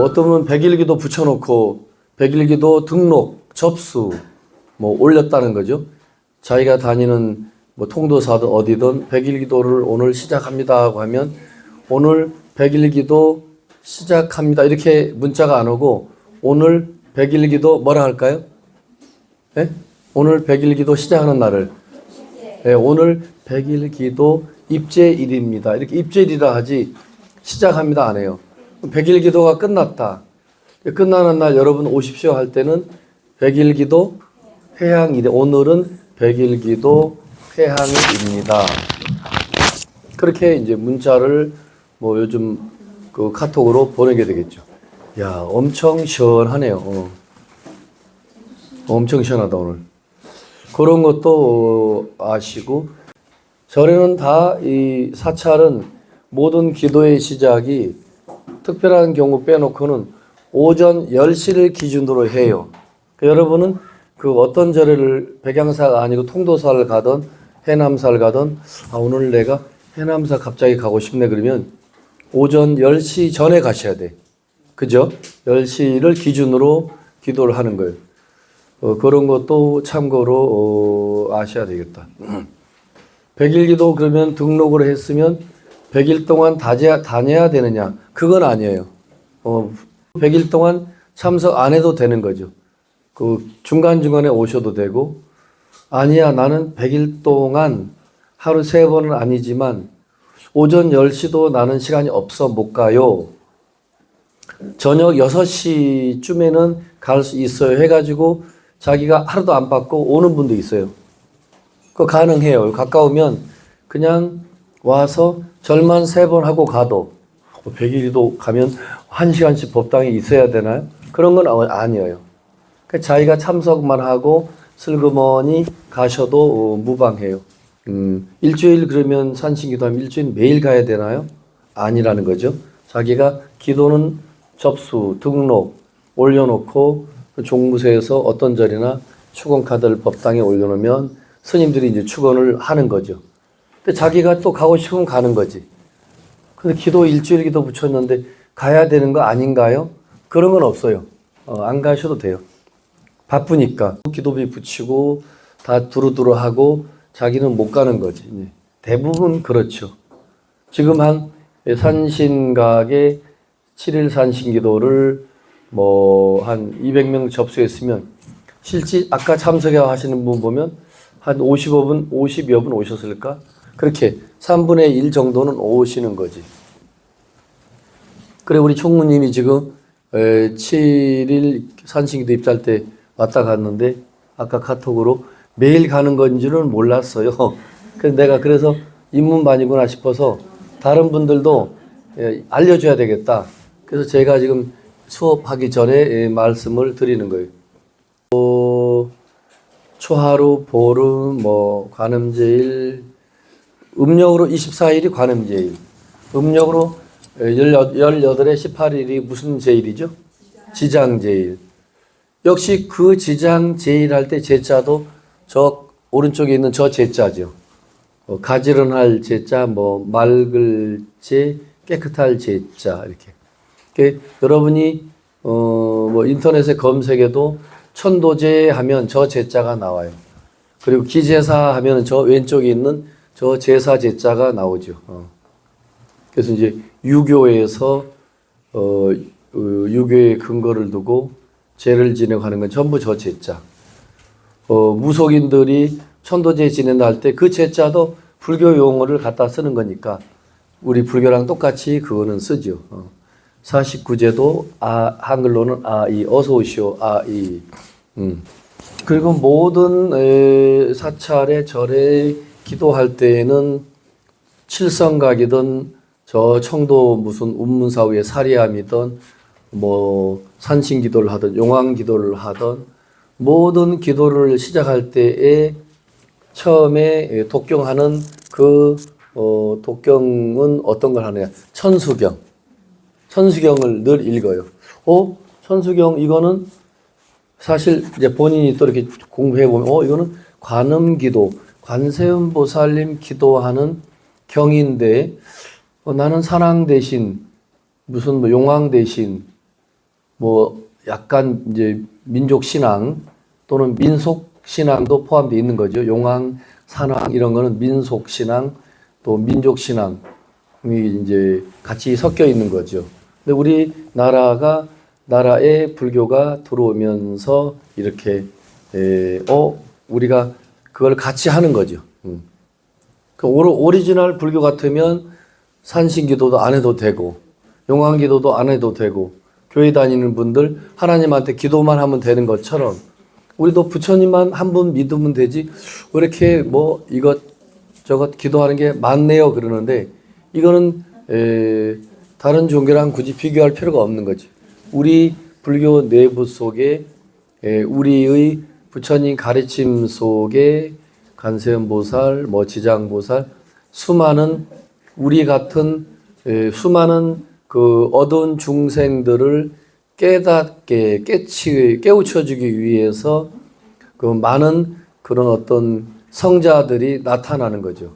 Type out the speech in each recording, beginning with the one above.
어떤 분은 백일기도 붙여놓고 백일기도 등록, 접수 뭐 올렸다는 거죠. 자기가 다니는 뭐 통도사든 어디든 백일기도를 오늘 시작합니다 하고 하면 오늘 백일기도 시작합니다 이렇게 문자가 안 오고 오늘 백일기도 뭐라 할까요? 네? 오늘 백일기도 시작하는 날을 네, 오늘 백일기도 입제일입니다. 이렇게 입제일이라 하지 시작합니다 안 해요. 백일기도가 끝났다. 끝나는 날 여러분 오십시오 할 때는 백일기도 회향일에 오늘은 백일기도 회향일입니다. 그렇게 이제 문자를 뭐 요즘 그 카톡으로 보내게 되겠죠. 야, 엄청 시원하네요. 엄청 시원하다 오늘. 그런 것도 아시고 절에는 다 이 사찰은 모든 기도의 시작이 특별한 경우 빼놓고는 오전 10시를 기준으로 해요. 여러분은 그 어떤 절을 백양사가 아니고 통도사를 가든 해남사를 가든 오늘 내가 해남사 갑자기 가고 싶네 그러면 오전 10시 전에 가셔야 돼. 그죠? 10시를 기준으로 기도를 하는 거예요. 그런 것도 참고로 아셔야 되겠다. 100일기도 그러면 등록을 했으면 100일 동안 다녀야 되느냐? 그건 아니에요. 100일 동안 참석 안 해도 되는 거죠. 그 중간중간에 오셔도 되고 아니야 나는 100일 동안 하루 3번은 아니지만 오전 10시도 나는 시간이 없어 못 가요. 저녁 6시쯤에는 갈 수 있어요 해가지고 자기가 하루도 안 받고 오는 분도 있어요. 그거 가능해요. 가까우면 그냥 와서 절만 3번 하고 가도 100일도 가면 1시간씩 법당에 있어야 되나요? 그런 건 아니에요. 그러니까 자기가 참석만 하고 슬그머니 가셔도 무방해요. 일주일 그러면 산신기도하면 일주일 매일 가야 되나요? 아니라는 거죠. 자기가 기도는 접수, 등록 올려놓고 종무소에서 어떤 절이나 축원카드를 법당에 올려놓으면 스님들이 이제 축원을 하는 거죠. 근데 자기가 또 가고 싶으면 가는 거지. 근데 기도 일주일 기도 붙였는데 가야 되는 거 아닌가요? 그런 건 없어요. 안 가셔도 돼요. 바쁘니까 기도비 붙이고 다 두루두루 하고 자기는 못 가는 거지. 대부분 그렇죠. 지금 한 산신각에 7일 산신기도를 뭐 한 200명 접수했으면 실제 아까 참석해 하시는 분 보면 한 50여 분 오셨을까? 그렇게 3분의 1 정도는 오시는 거지. 그래 우리 총무님이 지금 7일 산신기도 입찰 때 왔다 갔는데 아까 카톡으로 매일 가는 건지는 몰랐어요. 그래서 내가 그래서 입문반이구나 싶어서 다른 분들도 알려줘야 되겠다. 그래서 제가 지금 수업하기 전에 말씀을 드리는 거예요. 초하루, 보름, 뭐 관음제일, 음력으로 24일이 관음제일, 음력으로 18에 18일이 무슨 제일이죠? 지장제일. 역시 그 지장제일 할 때 제자도 저 오른쪽에 있는 저 제자죠. 가지런할 제자, 뭐 맑을 제, 깨끗할 제자 이렇게. 여러분이 뭐 인터넷에 검색해도 천도제 하면 저 제자가 나와요. 그리고 기제사 하면 저 왼쪽에 있는 저 제사 제자가 나오죠. 그래서 이제 유교에서 유교의 근거를 두고 제를 지내고 하는 건 전부 저 제자. 무속인들이 천도제 지낸다 할 때 그 제자도 불교 용어를 갖다 쓰는 거니까 우리 불교랑 똑같이 그거는 쓰죠. 49제도 한글로는 아이 어서 오시오 아이. 그리고 모든 사찰의 절에 기도할 때에는 칠성각이든 저 청도 무슨 운문사후의 사리암이든 뭐 산신기도를 하든 용왕기도를 하든 모든 기도를 시작할 때에 처음에 독경하는 그 독경은 어떤 걸 하느냐? 천수경. 천수경을 늘 읽어요. 천수경 이거는 사실 이제 본인이 또 이렇게 공부해 보면 이거는 관음기도, 관세음보살님 기도하는 경인데 나는 산왕 대신 무슨 뭐 용왕 대신 뭐 약간 이제 민족 신앙 또는 민속 신앙도 포함되어 있는 거죠. 용왕, 산왕 이런 거는 민속 신앙 또 민족 신앙이 이제 같이 섞여 있는 거죠. 근데 우리 나라에 불교가 들어오면서 이렇게 우리가 그걸 같이 하는 거죠. 그 오리지널 불교 같으면 산신기도도 안 해도 되고 용왕기도도 안 해도 되고 교회 다니는 분들 하나님한테 기도만 하면 되는 것처럼 우리도 부처님만 한 분 믿으면 되지 왜 이렇게 뭐 이것저것 기도하는 게 많네요 그러는데 이거는 다른 종교랑 굳이 비교할 필요가 없는 거지. 우리 불교 내부 속에 우리의 부처님 가르침 속에 관세음보살, 뭐 지장보살, 수많은 우리 같은 수많은 그 어두운 중생들을 깨닫게 깨우쳐주기 위해서 그 많은 그런 어떤 성자들이 나타나는 거죠.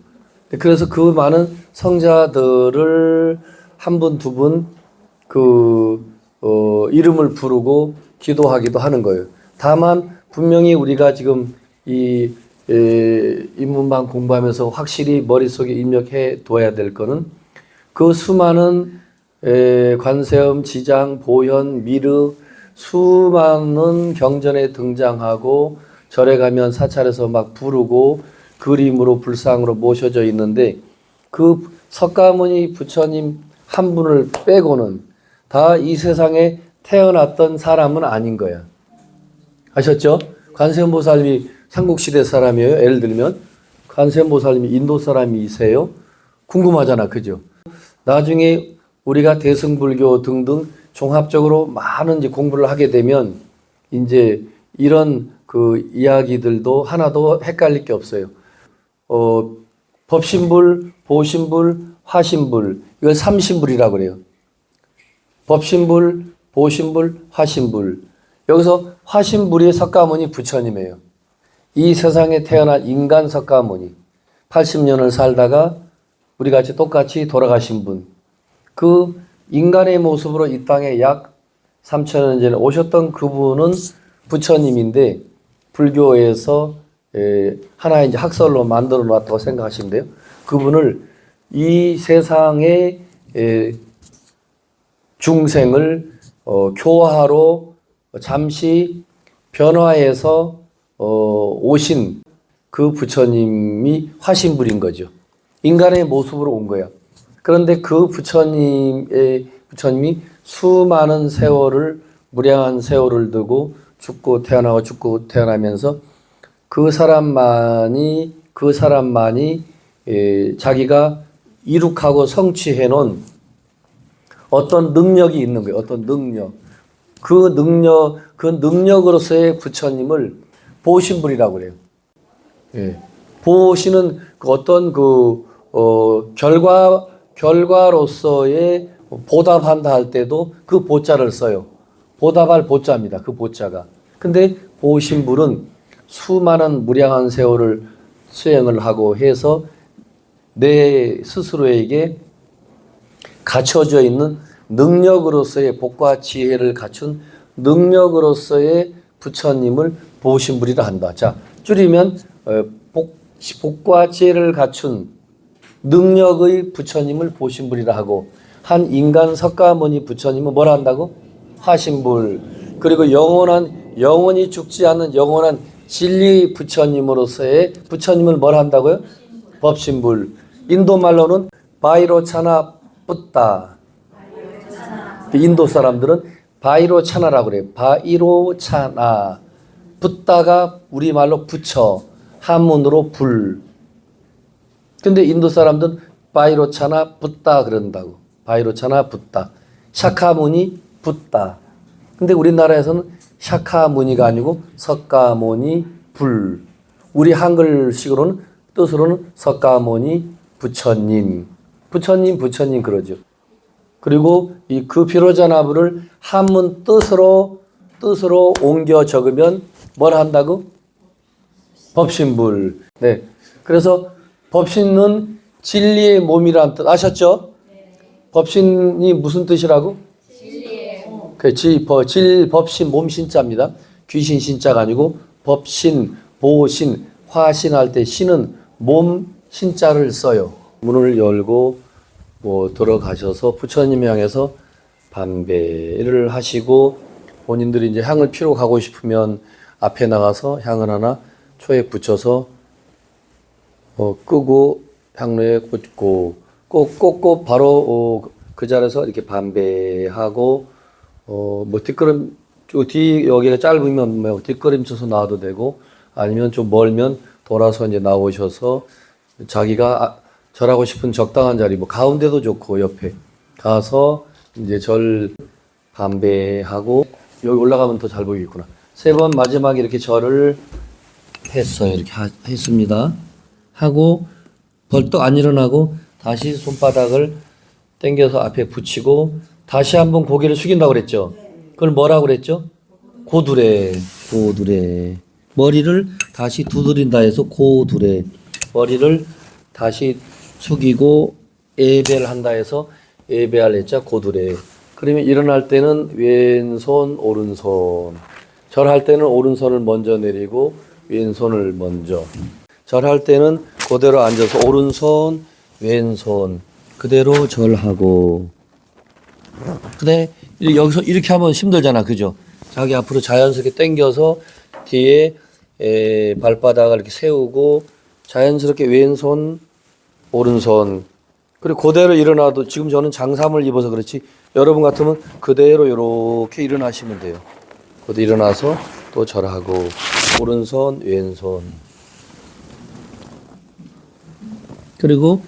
그래서 그 많은 성자들을 한 분, 두 분 이름을 부르고 기도하기도 하는 거예요. 다만 분명히 우리가 지금 이 인문방 공부하면서 확실히 머릿속에 입력해 둬야 될 거는 그 수많은 관세음, 지장, 보현, 미르 수많은 경전에 등장하고 절에 가면 사찰에서 막 부르고 그림으로 불상으로 모셔져 있는데 그 석가모니 부처님 한 분을 빼고는 다 이 세상에 태어났던 사람은 아닌 거야. 아셨죠? 관세음보살이 삼국시대 사람이에요. 예를 들면 관세음보살님이 인도 사람이세요? 궁금하잖아. 그죠? 나중에 우리가 대승불교 등등 종합적으로 많은 이제 공부를 하게 되면 이제 이런 그 이야기들도 하나도 헷갈릴 게 없어요. 법신불, 보신불, 화신불 이걸 삼신불이라고 그래요. 법신불, 보신불, 화신불. 여기서 화신불이 석가모니 부처님이에요. 이 세상에 태어난 인간 석가모니 80년을 살다가 우리 같이 똑같이 돌아가신 분. 그 인간의 모습으로 이 땅에 약 3,000년 전에 오셨던 그분은 부처님인데 불교에서 하나의 이제 학설로 만들어 놨다고 생각하시면 돼요. 그분을 이 세상의 중생을 교화로 잠시 변화해서 오신 그 부처님이 화신불인 거죠. 인간의 모습으로 온 거야. 그런데 그 부처님이 수많은 세월을 무량한 세월을 두고 죽고 태어나고 죽고 태어나면서 그 사람만이 자기가 이룩하고 성취해 놓은 어떤 능력이 있는 거예요. 어떤 능력. 그 능력으로서의 부처님을 보신불이라고 그래요. 예. 보신은 어떤 결과로서의 보답한다 할 때도 그 보자를 써요. 보답할 보자입니다. 그 보자가. 근데 보신불은 수많은 무량한 세월을 수행을 하고 해서 내 스스로에게 갖춰져 있는 능력으로서의 복과 지혜를 갖춘 능력으로서의 부처님을 보신불이라 한다. 자, 줄이면 복과 지혜를 갖춘 능력의 부처님을 보신불이라 하고 한 인간 석가모니 부처님은 뭐라 한다고? 화신불. 그리고 영원히 죽지 않는 영원한 진리 부처님으로서의 부처님을 뭐라 한다고요? 법신불. 인도 말로는 바이로차나 붓다. 인도 사람들은 바이로차나라고 그래요. 바이로차나. 붓다가 우리말로 부처, 한문으로 불. 근데 인도 사람들은 바이로차나 붓다 그런다고. 바이로차나 붓다. 샤카무니 붓다. 근데 우리나라에서는 샤카무니가 아니고 석가모니 불. 우리 한글식으로는 뜻으로는 석가모니 부처님. 부처님 그러죠. 그리고 그 비로자나부를 한문 뜻으로 옮겨 적으면 뭘 한다고? 법신불. 네. 그래서 법신은 진리의 몸이라는 뜻 아셨죠? 법신이 무슨 뜻이라고? 진리의 몸. 법신 몸신자입니다. 귀신 신자가 아니고 법신, 보신, 화신 할 때 신은 몸 신자를 써요. 문을 열고 들어가셔서 부처님 향해서 반배를 하시고 본인들이 이제 향을 피러 가고 싶으면 앞에 나가서 향을 하나 초에 붙여서 끄고 향로에 꽂고 꽂고 바로 그 자리에서 이렇게 반배하고 뒷걸음 뒤 여기가 짧으면 뒷걸음쳐서 나와도 되고 아니면 좀 멀면 돌아서 이제 나오셔서 자기가 절하고 싶은 적당한 자리 가운데도 좋고 옆에 가서 이제 절 반배하고 여기 올라가면 더 잘 보이겠구나. 3번 마지막에 이렇게 절을 했어요. 이렇게 했습니다. 하고 벌떡 안 일어나고 다시 손바닥을 당겨서 앞에 붙이고 다시 한번 고개를 숙인다고 그랬죠. 그걸 뭐라고 그랬죠? 고두레. 머리를 다시 두드린다 해서 고두레. 머리를 다시 숙이고 예배를 한다 해서 예배할 했자 고두레. 그러면 일어날 때는 왼손 오른손. 절할 때는 오른손을 먼저 내리고 왼손을 먼저. 절할 때는 그대로 앉아서 오른손 왼손 그대로 절하고. 근데 여기서 이렇게 하면 힘들잖아, 그죠? 자기 앞으로 자연스럽게 당겨서 뒤에 발바닥을 이렇게 세우고 자연스럽게 왼손 오른손 그리고 그대로 일어나도 지금 저는 장삼을 입어서 그렇지 여러분 같으면 그대로 이렇게 일어나시면 돼요. 그대로 일어나서 또 절하고 오른손 왼손 그리고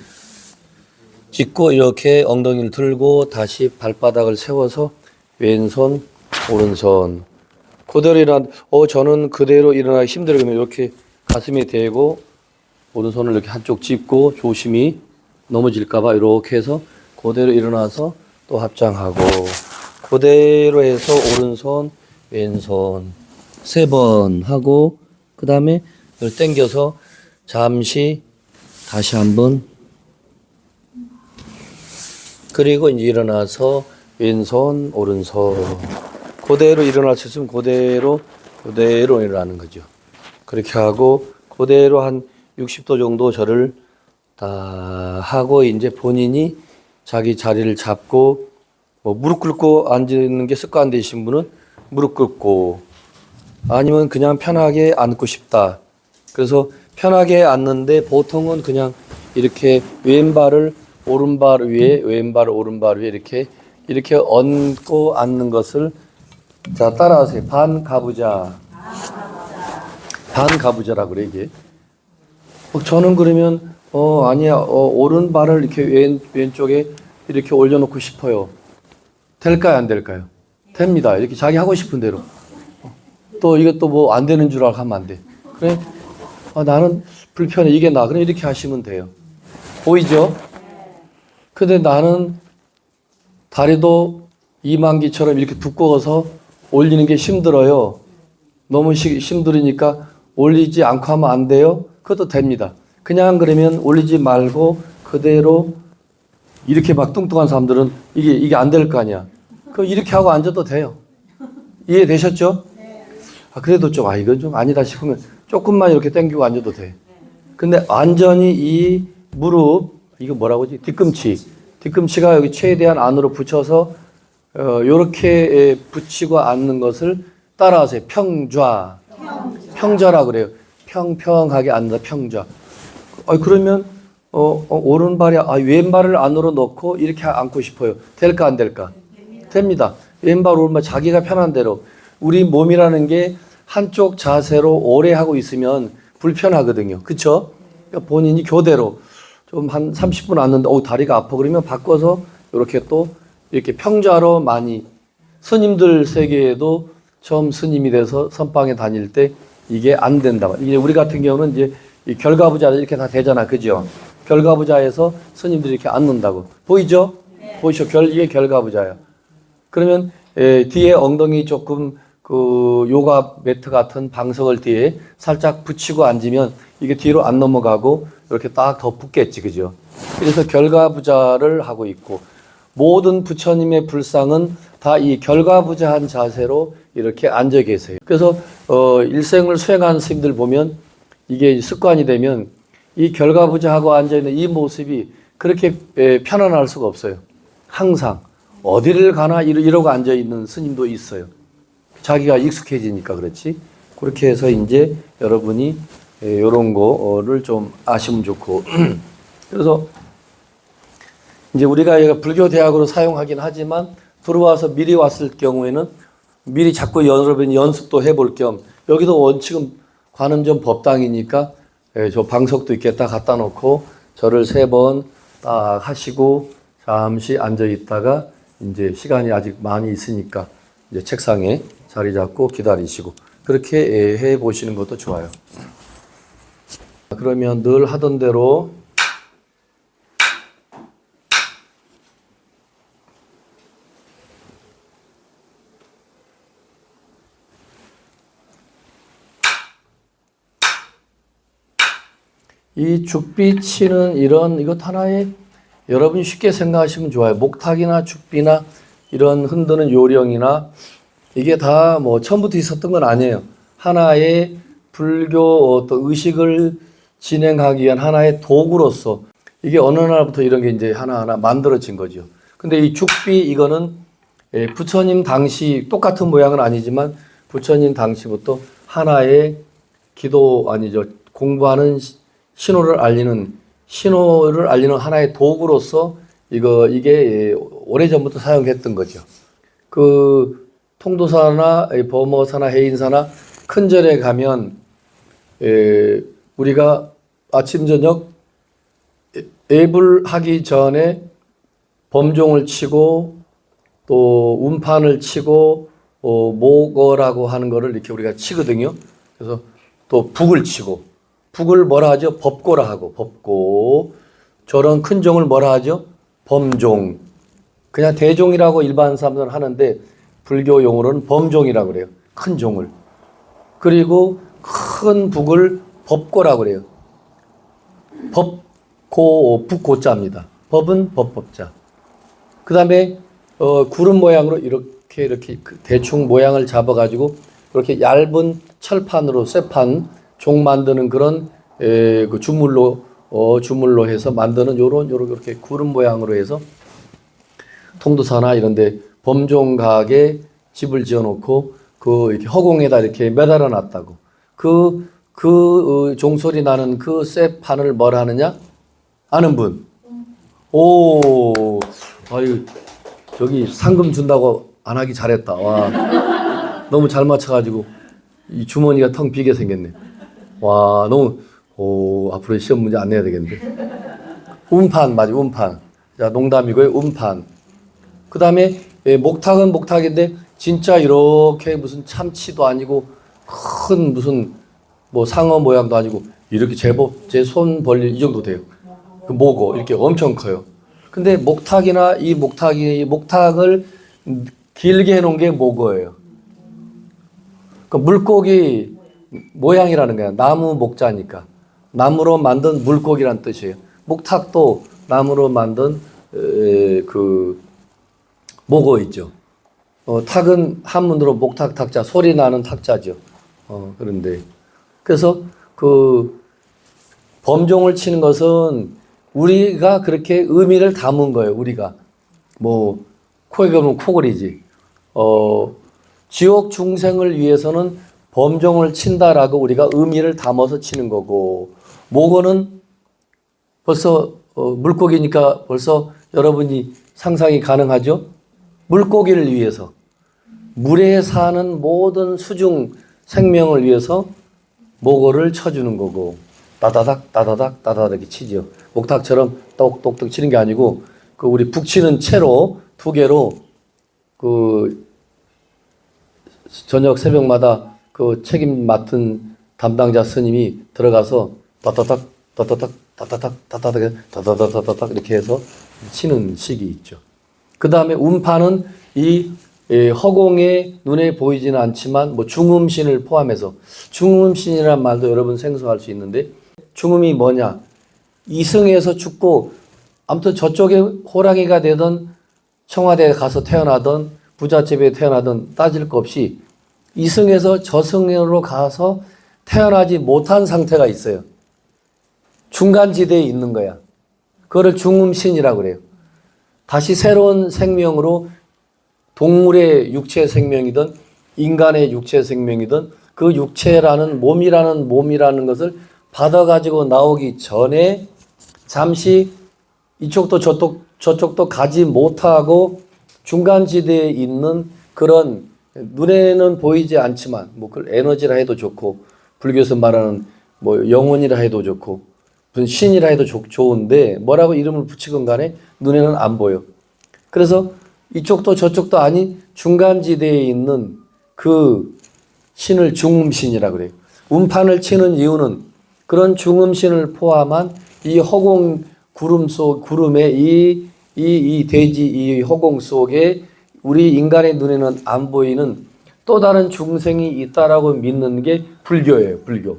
짚고 이렇게 엉덩이를 들고 다시 발바닥을 세워서 왼손 오른손 그대로 저는 그대로 일어나기 힘들어요. 그러면 이렇게 가슴에 대고 오른손을 이렇게 한쪽 짚고 조심히 넘어질까봐 이렇게 해서 그대로 일어나서 또 합장하고 그대로 해서 오른손 왼손 3번 하고 그 다음에 이걸 당겨서 잠시 다시 한번 그리고 이제 일어나서 왼손 오른손 그대로 일어날 수 있으면 그대로 일어나는 거죠. 그렇게 하고 그대로 한 60도 정도 절을 다 하고 이제 본인이 자기 자리를 잡고 무릎 꿇고 앉는 게 습관 되신 분은 무릎 꿇고 아니면 그냥 편하게 앉고 싶다. 그래서 편하게 앉는데 보통은 그냥 이렇게 왼발을 오른발 위에 왼발 오른발 위에 이렇게 얹고 앉는 것을 자 따라하세요. 반가부자라고 그래 이게. 저는 그러면 아니야 오른발을 이렇게 왼쪽에 이렇게 올려놓고 싶어요. 될까요 안 될까요? 됩니다. 이렇게 자기 하고 싶은 대로. 또 이것도 안 되는 줄 알고 하면 안 돼. 그래 나는 불편해 이게 나. 그럼 이렇게 하시면 돼요. 보이죠? 근데 나는 다리도 이만기처럼 이렇게 두꺼워서 올리는 게 힘들어요. 너무 힘들으니까 올리지 않고 하면 안 돼요? 그것도 됩니다. 그냥 그러면 올리지 말고 그대로 이렇게 막 뚱뚱한 사람들은 이게 안 될 거 아니야. 그럼 이렇게 하고 앉아도 돼요. 이해되셨죠? 그래도 좀 이건 좀 아니다 싶으면 조금만 이렇게 당기고 앉아도 돼. 근데 완전히 이 무릎 이거 뭐라고 하지? 뒤꿈치가 여기 최대한 안으로 붙여서 요렇게 붙이고 앉는 것을 따라하세요. 평좌라고 그래요. 평평하게 앉는다. 평좌. 그러면 오른발이 왼발을 안으로 넣고 이렇게 앉고 싶어요. 될까 안 될까? 됩니다. 왼발 오른발 자기가 편한 대로. 우리 몸이라는 게 한쪽 자세로 오래 하고 있으면 불편하거든요. 그렇죠? 그러니까 본인이 교대로 좀 한 30분 앉는데 다리가 아파 그러면 바꿔서 이렇게 또 이렇게 평좌로 많이 스님들 세계에도 처음 스님이 돼서 선방에 다닐 때 이게 안 된다. 이제 우리 같은 경우는 이제 이 결가부자 이렇게 다 되잖아. 그죠? 결가부자에서 스님들이 이렇게 앉는다고. 보이죠? 네. 보이죠? 이게 결가부자야. 그러면 뒤에 엉덩이 조금 그 요가 매트 같은 방석을 뒤에 살짝 붙이고 앉으면 이게 뒤로 안 넘어가고 이렇게 딱 더 붙겠지. 그죠? 그래서 결가부자를 하고 있고 모든 부처님의 불상은 다 이 결과부자한 자세로 이렇게 앉아 계세요. 그래서 일생을 수행하는 스님들 보면 이게 습관이 되면 이 결과부자하고 앉아 있는 이 모습이 그렇게 편안할 수가 없어요. 항상 어디를 가나 이러고 앉아 있는 스님도 있어요. 자기가 익숙해지니까 그렇지. 그렇게 해서 이제 여러분이 이런 거를 좀 아시면 좋고. 그래서 이제 우리가 불교 대학으로 사용하긴 하지만 들어와서 미리 왔을 경우에는 미리 자꾸 여러분이 연습도 해볼 겸 여기도 원칙은 관음전 법당이니까 저 방석도 있겠다 갖다 놓고 절을 3번 딱 하시고 잠시 앉아 있다가 이제 시간이 아직 많이 있으니까 이제 책상에 자리 잡고 기다리시고 그렇게 해 보시는 것도 좋아요. 그러면 늘 하던 대로 이 죽비 치는 이것 하나에 여러분이 쉽게 생각하시면 좋아요. 목탁이나 죽비나 이런 흔드는 요령이나 이게 다 뭐 처음부터 있었던 건 아니에요. 하나의 불교 어떤 의식을 진행하기 위한 하나의 도구로서 이게 어느 날부터 이런 게 이제 하나하나 만들어진 거죠. 근데 이 죽비 이거는 부처님 당시 똑같은 모양은 아니지만 부처님 당시부터 하나의 기도 아니죠. 공부하는 신호를 알리는 하나의 도구로서 이게 오래전부터 사용했던 거죠. 그 통도사나 범어사나 해인사나 큰 절에 가면 우리가 아침 저녁 애불하기 전에 범종을 치고 또 운판을 치고 모거라고 하는 거를 이렇게 우리가 치거든요. 그래서 또 북을 치고 북을 뭐라 하죠? 법고라 하고 법고. 저런 큰 종을 뭐라 하죠? 범종. 그냥 대종이라고 일반 사람들은 하는데 불교 용어로는 범종이라고 그래요. 큰 종을. 그리고 큰 북을 법고라고 그래요. 법고 북고자입니다. 법은 법법자. 그 다음에 구름 모양으로 이렇게 대충 모양을 잡아가지고 이렇게 얇은 철판으로 쇠판 종 만드는 그런 그 주물로 해서 만드는 요런 이렇게 구름 모양으로 해서 통도사나 이런데 범종각에 집을 지어놓고 그 이렇게 허공에다 이렇게 매달아 놨다고. 그 종소리 나는 그 쇠판을 뭐라 하느냐? 아는 분? 오, 아유, 저기 상금 준다고 안 하기 잘했다. 와, 너무 잘 맞춰가지고 이 주머니가 텅 비게 생겼네. 와, 앞으로 시험 문제 안 내야 되겠는데. 운판, 맞아, 운판. 자, 농담이고요, 운판. 그 다음에, 목탁은 목탁인데, 진짜 이렇게 무슨 참치도 아니고, 큰 무슨, 상어 모양도 아니고, 이렇게 제법, 제 손 벌릴 이 정도 돼요. 그 모고, 이렇게 엄청 커요. 근데 목탁이나 목탁을 길게 해놓은 게 모고예요. 그 물고기, 모양이라는 거야. 나무 목자니까. 나무로 만든 물고기란 뜻이에요. 목탁도 나무로 만든 그 모고 있죠. 탁은 한문으로 목탁 탁자, 소리 나는 탁자죠. 그런데 그래서 그 범종을 치는 것은 우리가 그렇게 의미를 담은 거예요. 우리가 코에 걸면 코골이지. 지옥 중생을 위해서는 범종을 친다라고 우리가 의미를 담아서 치는 거고, 모고는 벌써 물고기니까 벌써 여러분이 상상이 가능하죠? 물고기를 위해서, 물에 사는 모든 수중 생명을 위해서 모고를 쳐주는 거고, 따다닥 따다닥 따다닥 이렇게 치죠. 목탁처럼 똑똑똑 치는 게 아니고 그 우리 북치는 채로 2개로 그 저녁 새벽마다 그 책임 맡은 담당자 스님이 들어가서 따따닥 따따닥 따따닥 따따닥 따따닥 따따닥 이렇게 해서 치는 식이 있죠. 그 다음에 운판은 이 허공에 눈에 보이지는 않지만 중음신을 포함해서, 중음신이란 말도 여러분 생소할 수 있는데, 중음이 뭐냐? 이승에서 죽고 아무튼 저쪽에 호랑이가 되던 청와대에 가서 태어나던 부잣집에 태어나든 따질 것 없이 이승에서 저승으로 가서 태어나지 못한 상태가 있어요. 중간지대에 있는 거야. 그거를 중음신이라고 그래요. 다시 새로운 생명으로 동물의 육체 생명이든 인간의 육체 생명이든 그 육체라는 몸이라는 것을 받아가지고 나오기 전에 잠시 이쪽도 저쪽도 가지 못하고 중간지대에 있는 그런 눈에는 보이지 않지만 뭐 그걸 에너지라 해도 좋고 불교에서 말하는 뭐 영혼이라 해도 좋고 무슨 신이라 해도 좋은데 뭐라고 이름을 붙이건 간에 눈에는 안 보여. 그래서 이쪽도 저쪽도 아닌 중간지대에 있는 그 신을 중음신이라고 그래요. 음판을 치는 이유는 그런 중음신을 포함한 이 허공 구름에 이 돼지 이 허공 속에 우리 인간의 눈에는 안 보이는 또 다른 중생이 있다라고 믿는 게 불교예요. 불교.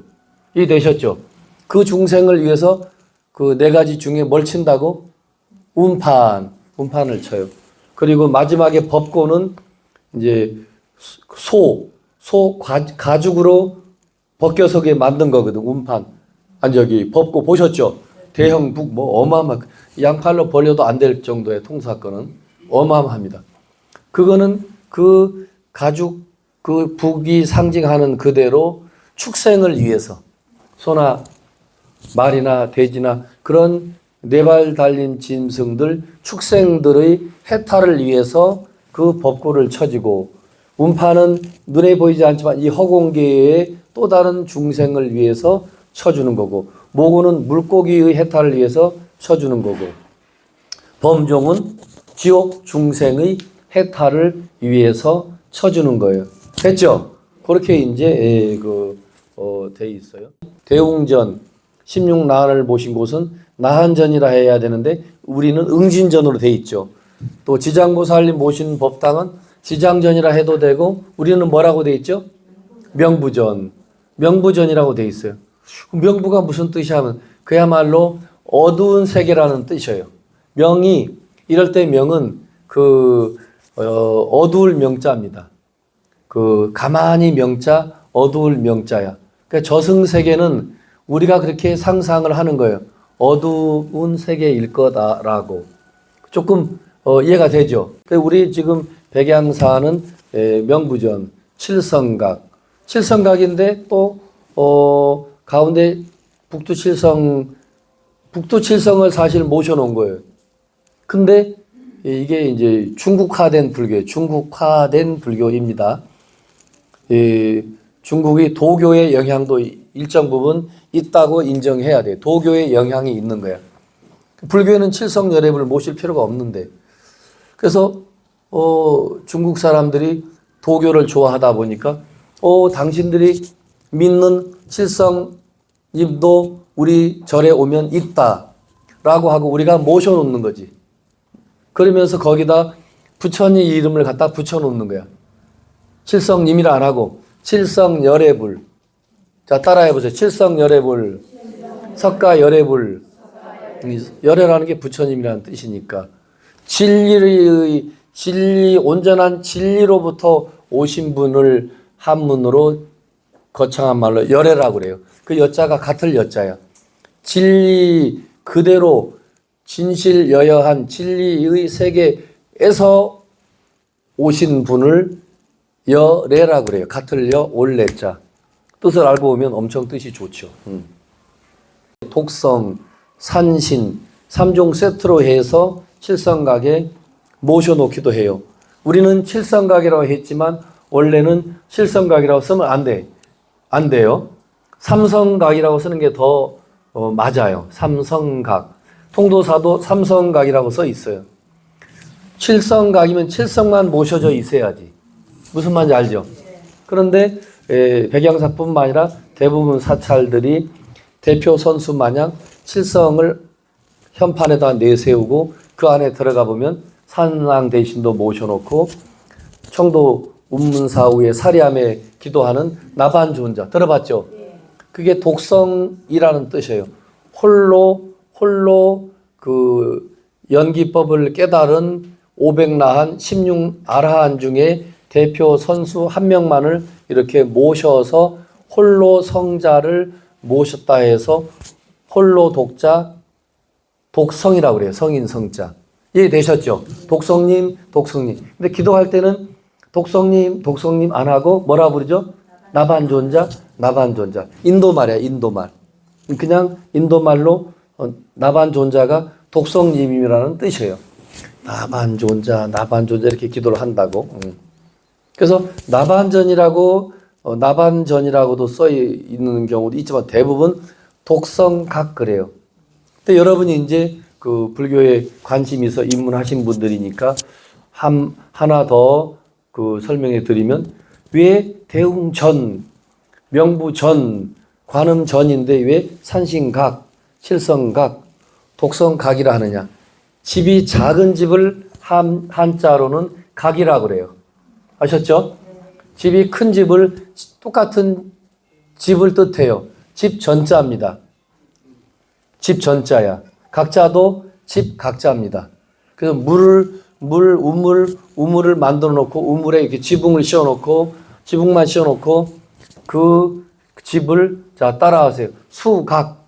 이해되셨죠? 그 중생을 위해서 그 네 가지 중에 뭘 친다고? 음판을 쳐요. 그리고 마지막에 법고는 이제 가죽으로 벗겨서게 만든 거거든. 음판. 아니 저기 법고 보셨죠? 대형 북 뭐 어마어마 양팔로 벌려도 안 될 정도의 통사건은 어마어마합니다. 그거는 그 가죽 그 북이 상징하는 그대로 축생을 위해서 소나 말이나 돼지나 그런 네 발 달린 짐승들 축생들의 해탈을 위해서 그 법고를 쳐지고 음판은 눈에 보이지 않지만 이 허공계의 또 다른 중생을 위해서 쳐주는 거고 모고는 물고기의 해탈을 위해서 쳐주는 거고 범종은 지옥 중생의 해탈을 위해서 쳐주는 거예요. 됐죠? 그렇게 이제 돼 있어요. 대웅전 16나한을 모신 곳은 나한전이라 해야 되는데 우리는 응진전으로 돼 있죠. 또 지장보살님 모신 법당은 지장전이라 해도 되고 우리는 뭐라고 돼 있죠? 명부전이라고 돼 있어요. 명부가 무슨 뜻이 하면 그야말로 어두운 세계라는 뜻이에요. 명이 이럴 때 명은 어두울 명자입니다. 가만히 명자, 어두울 명자야. 그러니까 저승세계는 우리가 그렇게 상상을 하는 거예요. 어두운 세계일 거다라고. 조금 이해가 되죠? 우리 지금 백양사는 명부전, 칠성각인데 또 가운데 북두칠성을 사실 모셔놓은 거예요. 근데 이게 이제 중국화된 불교입니다. 중국이 도교의 영향도 일정 부분 있다고 인정해야 돼. 도교의 영향이 있는 거야. 불교에는 칠성열애를 모실 필요가 없는데. 그래서 중국 사람들이 도교를 좋아하다 보니까 당신들이 믿는 칠성님도 우리 절에 오면 있다라고 하고 우리가 모셔놓는 거지. 그러면서 거기다 부처님 이름을 갖다 붙여놓는 거야. 칠성님이라 안 하고 칠성열애불. 자 따라해보세요. 칠성열애불, 석가열애불. 열애라는 게 부처님이라는 뜻이니까 온전한 진리로부터 오신 분을 한문으로 거창한 말로 열애라고 그래요. 그 여자가 같을 여자야. 진리 그대로 진실여여한 진리의 세계에서 오신 분을 여래라고 그래요. 같을 여, 올래자. 뜻을 알고 보면 엄청 뜻이 좋죠. 독성, 산신, 3종 세트로 해서 칠성각에 모셔놓기도 해요. 우리는 칠성각이라고 했지만 원래는 칠성각이라고 쓰면 안 돼. 안 돼요. 삼성각이라고 쓰는 게 더 맞아요. 삼성각. 통도사도 삼성각이라고 써 있어요. 칠성각이면 칠성만 모셔져 있어야지. 무슨 말인지 알죠? 그런데 백양사뿐만 아니라 대부분 사찰들이 대표 선수 마냥 칠성을 현판에다 내세우고 그 안에 들어가 보면 산랑 대신도 모셔놓고 청도 운문사후에 사리함에 기도하는 나반주원자 들어봤죠? 그게 독성이라는 뜻이에요. 홀로 그 연기법을 깨달은 500라한 16아라한 중에 대표 선수 한 명만을 이렇게 모셔서 홀로 성자를 모셨다 해서 홀로 독자 독성이라고 그래요. 성인 성자. 이해되셨죠? 독성님, 독성님. 근데 기도할 때는 독성님, 독성님 안 하고 뭐라 부르죠? 나반존자, 나반존자. 인도말이야, 인도말. 그냥 인도말로 나반존자가 독성님이라는 뜻이에요. 나반존자, 나반존자 이렇게 기도를 한다고. 그래서 나반전이라고도 써 있는 경우도 있지만 대부분 독성각 그래요. 근데 여러분이 이제 그 불교에 관심이 있어 입문하신 분들이니까 하나 더 그 설명해 드리면 왜 대웅전, 명부전, 관음전인데 왜 산신각, 실성각, 독성각이라 하느냐. 집이 작은 집을 한자로는 각이라고 그래요. 아셨죠? 집이 큰 집을 똑같은 집을 뜻해요. 집 전자입니다. 집 전자야. 각자도 집 각자입니다. 그래서 우물을 만들어 놓고 우물에 이렇게 지붕을 씌워 놓고 지붕만 씌워 놓고 그 집을 자 따라하세요. 수각.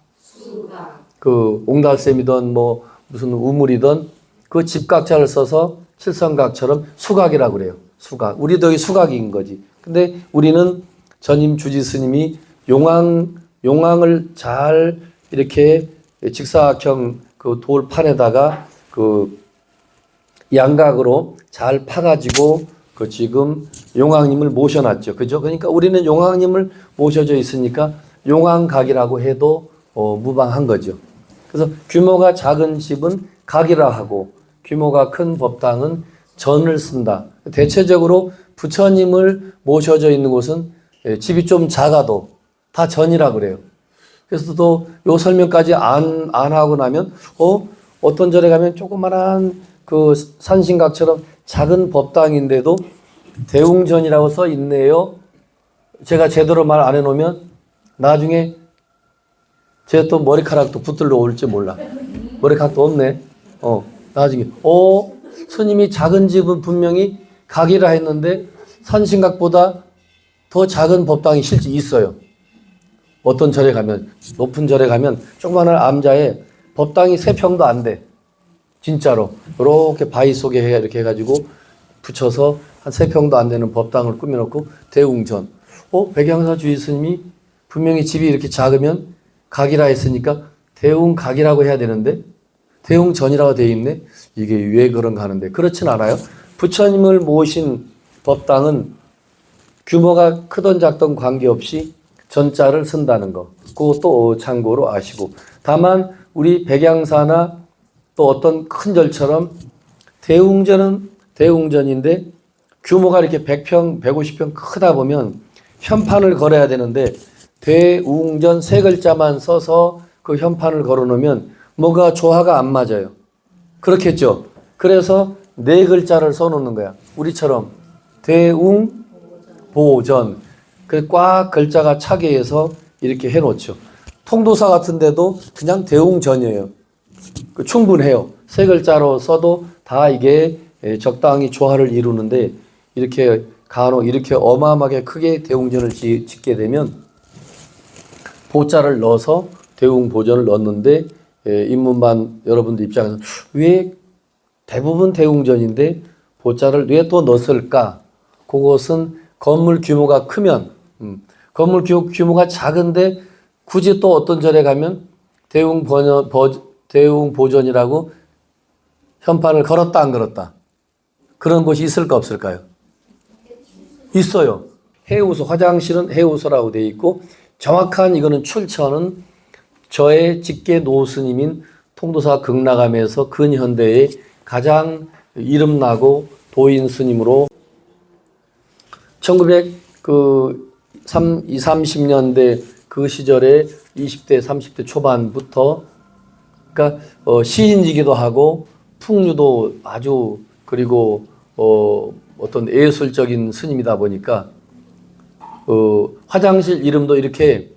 그 옹달샘이든 뭐 무슨 우물이든 그 집 각자를 써서 실성각처럼 수각이라고 그래요. 수각. 우리도 여기 수각인 거지. 근데 우리는 전임 주지 스님이 용왕을 잘 이렇게 직사각형 그 돌판에다가 그 양각으로 잘 파가지고 그 지금 용왕님을 모셔놨죠. 그죠? 그러니까 우리는 용왕님을 모셔져 있으니까 용왕각이라고 해도 무방한 거죠. 그래서 규모가 작은 집은 각이라 하고 규모가 큰 법당은 전을 쓴다. 대체적으로 부처님을 모셔져 있는 곳은 집이 좀 작아도 다 전이라 그래요. 그래서 또 요 설명까지 안 하고 나면 어떤 절에 가면 조그만한 그 산신각처럼 작은 법당인데도 대웅전이라고 써 있네요. 제가 제대로 말 안 해놓으면 나중에 제 또 머리카락도 붙들러 올지 몰라. 머리카락도 없네. 나중에 스님이 작은 집은 분명히 각이라 했는데 산신각보다 더 작은 법당이 실제 있어요. 어떤 절에 가면 높은 절에 가면 조그마한 암자에 법당이 3평도 안 돼. 진짜로 이렇게 바위 속에 이렇게 해가지고 붙여서 한 3평도 안 되는 법당을 꾸며놓고 대웅전. 백양사 주의 스님이 분명히 집이 이렇게 작으면 각이라 했으니까 대웅각이라고 해야 되는데 대웅전이라고 되어 있네. 이게 왜 그런가 하는데 그렇진 않아요. 부처님을 모신 법당은 규모가 크던 작던 관계없이 전자를 쓴다는 거. 그것도 참고로 아시고. 다만 우리 백양사나 또 어떤 큰 절처럼 대웅전은 대웅전인데 규모가 이렇게 100평, 150평 크다 보면 현판을 걸어야 되는데 대웅전 3글자만 써서 그 현판을 걸어 놓으면 뭐가 조화가 안 맞아요. 그렇겠죠. 그래서 4글자를 써 놓는 거야. 우리처럼 대웅보전. 그 꽉 글자가 차게 해서 이렇게 해 놓죠. 통도사 같은 데도 그냥 대웅전이에요. 충분해요. 3글자로 써도 다 이게 적당히 조화를 이루는데 이렇게 간혹 이렇게 어마어마하게 크게 대웅전을 짓게 되면 보자를 넣어서 대웅보전을 넣었는데 입문반 여러분들 입장에서 왜 대부분 대웅전인데 보자를 왜 또 넣었을까? 그것은 건물 규모가 크면 건물 규모가 작은데 굳이 또 어떤 절에 가면 대웅보전이라고 현판을 걸었다 안 걸었다. 그런 곳이 있을까 없을까요? 있어요. 해우소, 화장실은 해우소라고 되어 있고 정확한 이거는 출처는 저의 직계 노스님인 통도사 극락암에서 근현대의 가장 이름나고 도인 스님으로 1930년대 그 시절에 20대, 30대 초반부터 그러니까 시인이기도 하고 풍류도 아주 그리고 어떤 예술적인 스님이다 보니까 화장실 이름도 이렇게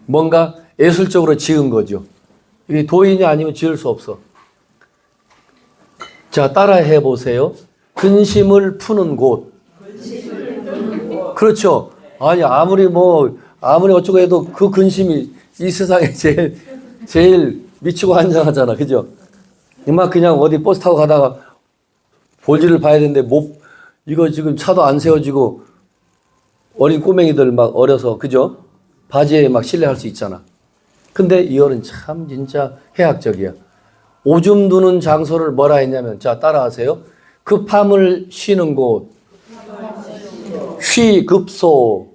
뭔가 예술적으로 지은 거죠. 이게 도인이 아니면 지을 수 없어. 자, 따라해 보세요. 근심을 푸는 곳. 그렇죠. 아니, 아무리 어쩌고 해도 그 근심이 이 세상에 제일 미치고 환장하잖아. 그죠? 막 그냥 어디 버스 타고 가다가 볼일을 봐야 되는데, 이거 지금 차도 안 세워지고, 어린 꼬맹이들 막 어려서, 그죠? 바지에 막 실내할 수 있잖아. 근데 이거는 참 진짜 해학적이야. 오줌 두는 장소를 뭐라 했냐면, 자, 따라하세요. 급함을 쉬는 곳. 휴급소.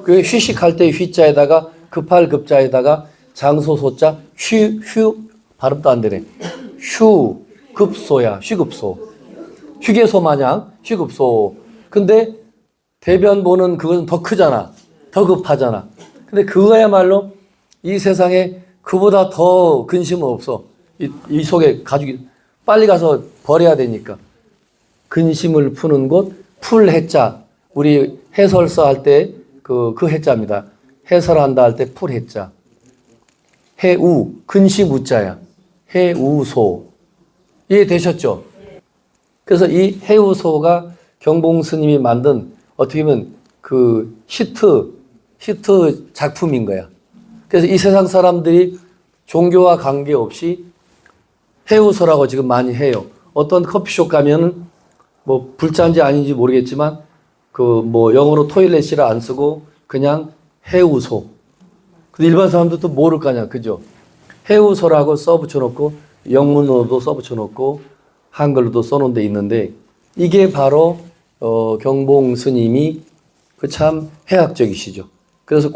그 휴식할 때 휘자에다가 급할 급자에다가 장소 소자 발음도 안 되네. 휴급소야. 휴급소. 휴게소 마냥 휴급소. 근데 대변 보는 그건 더 크잖아. 더 급하잖아. 근데 그거야말로 이 세상에 그보다 더 근심은 없어. 이 속에 가죽이 빨리 가서 버려야 되니까. 근심을 푸는 곳 풀해자. 우리 해설서 할 때 그 해자입니다. 해설한다 할 때 풀해자. 해우 근심 우자야. 해우소. 이해되셨죠? 그래서 이 해우소가 경봉 스님이 만든 어떻게 보면 그 히트 작품인 거야. 그래서 이 세상 사람들이 종교와 관계없이 해우소라고 지금 많이 해요. 어떤 커피숍 가면은 뭐 불자인지 아닌지 모르겠지만 영어로 토일렛이라 안 쓰고 그냥 해우소. 근데 일반 사람들도 모를 거 아니야. 그죠? 해우소라고 써붙여 놓고 영문으로도 써붙여 놓고 한글로도 써놓은 데 있는데 이게 바로 경봉 스님이 그 참 해학적이시죠. 그래서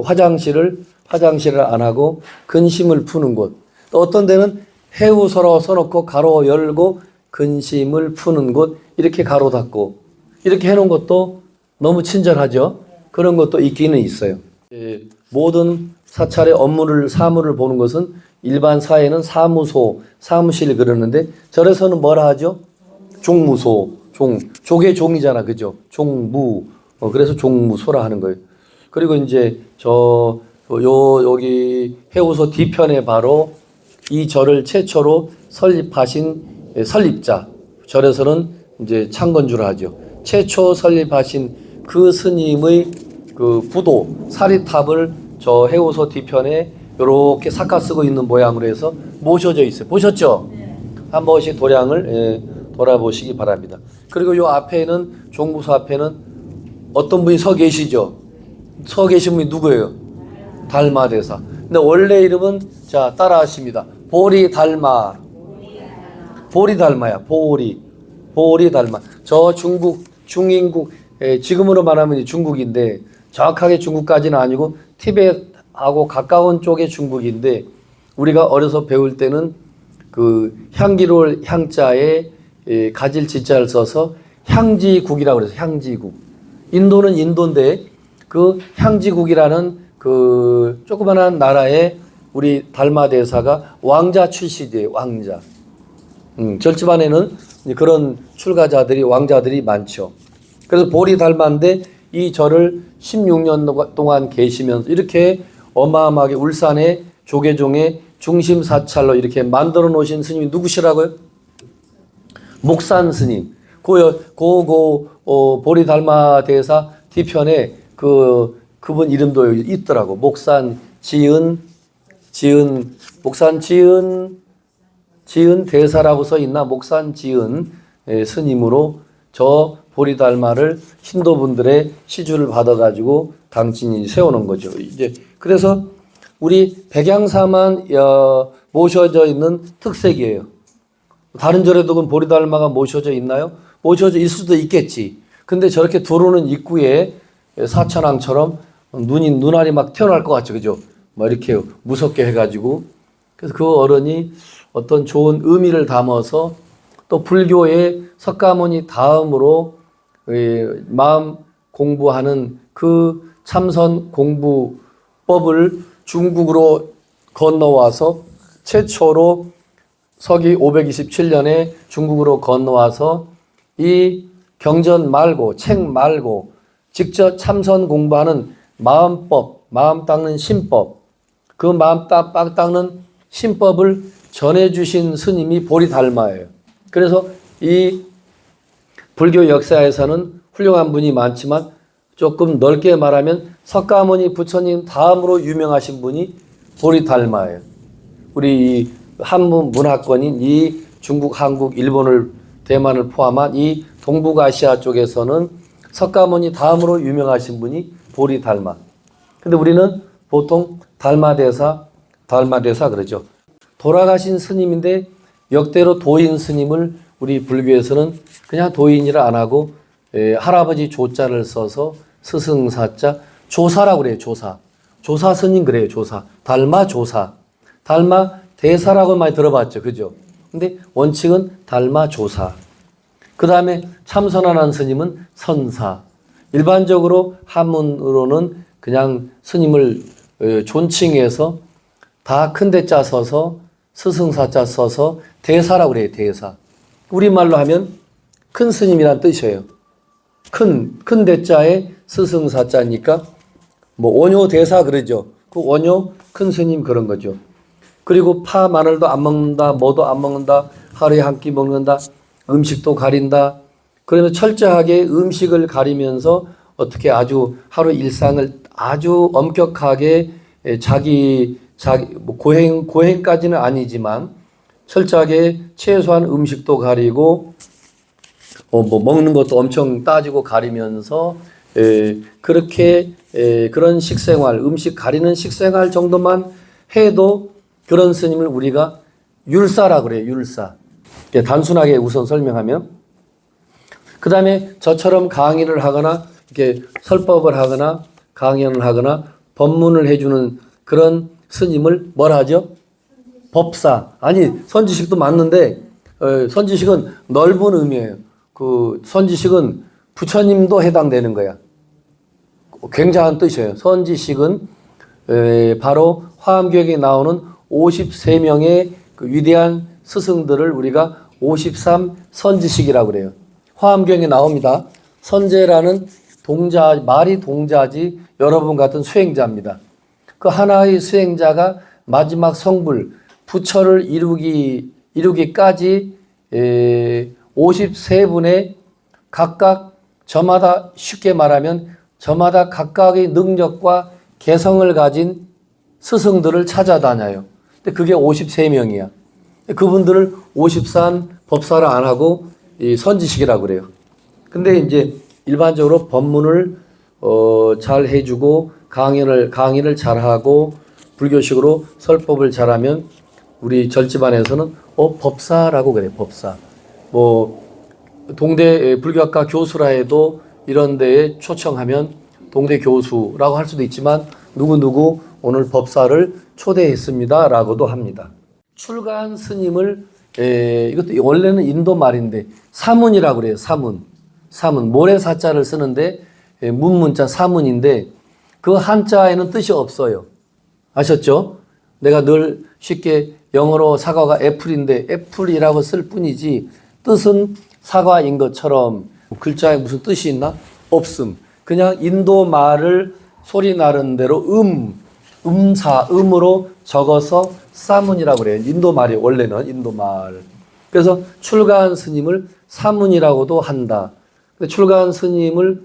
화장실을 안 하고 근심을 푸는 곳. 또 어떤 데는 해우소라고 써놓고 가로 열고 근심을 푸는 곳 이렇게 가로 닫고 이렇게 해놓은 것도 너무 친절하죠. 그런 것도 있기는 있어요. 모든 사찰의 사무를 보는 것은 일반 사회는 사무소, 사무실 그러는데 절에서는 뭐라 하죠? 종무소, 족의 종이잖아, 그죠? 종무, 그래서 종무소라 하는 거예요. 그리고 이제 여기 해우소 뒤편에 바로 이 절을 최초로 설립하신 설립자, 절에서는 이제 창건주라 하죠. 최초 설립하신 그 스님의 그 부도, 사리탑을 저 해우소 뒤편에 이렇게 삭가 쓰고 있는 모양으로 해서 모셔져 있어요. 보셨죠? 한 번씩 도량을 돌아보시기 바랍니다. 그리고 요 앞에는 종무소 앞에는 어떤 분이 서 계시죠? 서 계신 분이 누구예요? 달마대사. 근데 원래 이름은 자 따라하십니다. 보리달마. 보리달마야. 보리달마. 저 중인국 지금으로 말하면 중국인데 정확하게 중국까지는 아니고 티벳하고 가까운 쪽의 중국인데 우리가 어려서 배울 때는 그 향기로울 향자에 가질 지자를 써서 향지국이라고 그래서 향지국. 인도는 인도인데 그 향지국이라는 그 조그만한 나라에 우리 달마 대사가 왕자 출신이에요. 왕자. 절집안에는 그런 출가자들이 왕자들이 많죠. 그래서 보리 달마인데 이 절을 16년 동안 계시면서 이렇게 어마어마하게 울산의 조계종의 중심 사찰로 이렇게 만들어 놓으신 스님이 누구시라고요? 목산 스님. 보리 달마 대사 뒤편에 그분 이름도 있더라고. 목산 지은 대사라고 써 있나? 목산 지은 스님으로 저 보리달마를 신도분들의 시주를 받아가지고 당진이 세워놓은 거죠. 이제 그래서 우리 백양사만 모셔져 있는 특색이에요. 다른 절에도 그럼 보리달마가 모셔져 있나요? 모셔져 있을 수도 있겠지. 근데 저렇게 들어오는 입구에 사천왕처럼 눈알이 막 튀어나올 것 같죠, 그죠? 막 이렇게 무섭게 해가지고 그래서 그 어른이 어떤 좋은 의미를 담아서 또 불교의 석가모니 다음으로 마음 공부하는 그 참선 공부법을 중국으로 건너와서 최초로 서기 527년에 중국으로 건너와서 이 경전 말고 책 말고 직접 참선 공부하는 마음법, 마음 닦는 신법, 그 마음 닦는 신법을 전해주신 스님이 보리달마예요. 그래서 이 불교 역사에서는 훌륭한 분이 많지만 조금 넓게 말하면 석가모니 부처님 다음으로 유명하신 분이 보리달마예요. 우리 한문 문화권인 이 중국, 한국, 일본을 대만을 포함한 이 동북아시아 쪽에서는 석가모니 다음으로 유명하신 분이 보리달마. 근데 우리는 보통 달마대사 그러죠. 돌아가신 스님인데 역대로 도인 스님을 우리 불교에서는 그냥 도인이라 안 하고 할아버지 조자를 써서 스승사자 조사라고 그래요. 조사 스님 그래요. 조사. 달마 조사. 달마 대사라고 많이 들어봤죠. 그죠? 근데 원칙은 달마 조사. 그 다음에 참선하는 스님은 선사. 일반적으로 한문으로는 그냥 스님을 존칭해서 다 큰 대자 써서 스승사자 써서 대사라고 그래요. 대사. 우리말로 하면 큰 스님이란 뜻이에요. 큰 대자에 스승사자니까 뭐 원효 대사 그러죠. 그 원효 큰 스님 그런 거죠. 그리고 파 마늘도 안 먹는다. 뭐도 안 먹는다. 하루에 한 끼 먹는다. 음식도 가린다. 그러면 철저하게 음식을 가리면서 어떻게 아주 하루 일상을 아주 엄격하게 자기 뭐 고행까지는 아니지만 철저하게 최소한 음식도 가리고 뭐 먹는 것도 엄청 따지고 가리면서 그렇게 그런 식생활, 음식 가리는 식생활 정도만 해도 그런 스님을 우리가 율사라 그래요. 율사. 단순하게 우선 설명하면 그 다음에 저처럼 강의를 하거나 이렇게 설법을 하거나 강연을 하거나 법문을 해주는 그런 스님을 뭐라 하죠? 법사. 아니 선지식도 맞는데 선지식은 넓은 의미예요. 그 선지식은 부처님도 해당되는 거야. 굉장한 뜻이에요. 선지식은 바로 화엄경에 나오는 53명의 그 위대한 스승들을 우리가 53 선지식이라고 그래요. 화엄경에 나옵니다. 선제라는 동자, 말이 동자지 여러분 같은 수행자입니다. 그 하나의 수행자가 마지막 성불, 부처를 이루기까지 53분의 각각 저마다 쉽게 말하면 저마다 각각의 능력과 개성을 가진 스승들을 찾아다녀요. 근데 그게 53명이야. 그분들을 53 법사를 안 하고 이 선지식이라고 그래요. 근데 이제 일반적으로 법문을 잘 해주고 강의를 잘하고 불교식으로 설법을 잘하면 우리 절집안에서는 법사라고 그래요. 법사. 뭐 동대 불교학과 교수라 해도 이런 데에 초청하면 동대 교수라고 할 수도 있지만 누구누구 오늘 법사를 초대했습니다라고도 합니다. 출가한 스님을 이것도 원래는 인도 말인데 사문이라고 그래요. 사문. 모래사자를 쓰는데 문문자 사문인데 그 한자에는 뜻이 없어요. 아셨죠? 내가 늘 쉽게 영어로 사과가 애플인데 애플이라고 쓸 뿐이지 뜻은 사과인 것처럼 글자에 무슨 뜻이 있나? 없음. 그냥 인도 말을 소리 나는 대로 음으로 적어서 사문이라고 그래요. 인도 말이 원래는 인도 말. 그래서 출가한 스님을 사문이라고도 한다. 출가한 스님을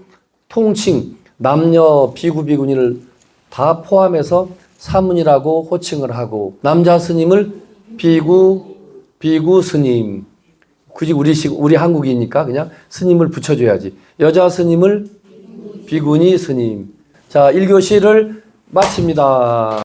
통칭 남녀 비구 비구니를 다 포함해서 사문이라고 호칭을 하고 남자 스님을 비구 스님. 굳이 우리 한국이니까 그냥 스님을 붙여줘야지. 여자 스님을 비구니 스님. 자, 1교시를 마칩니다.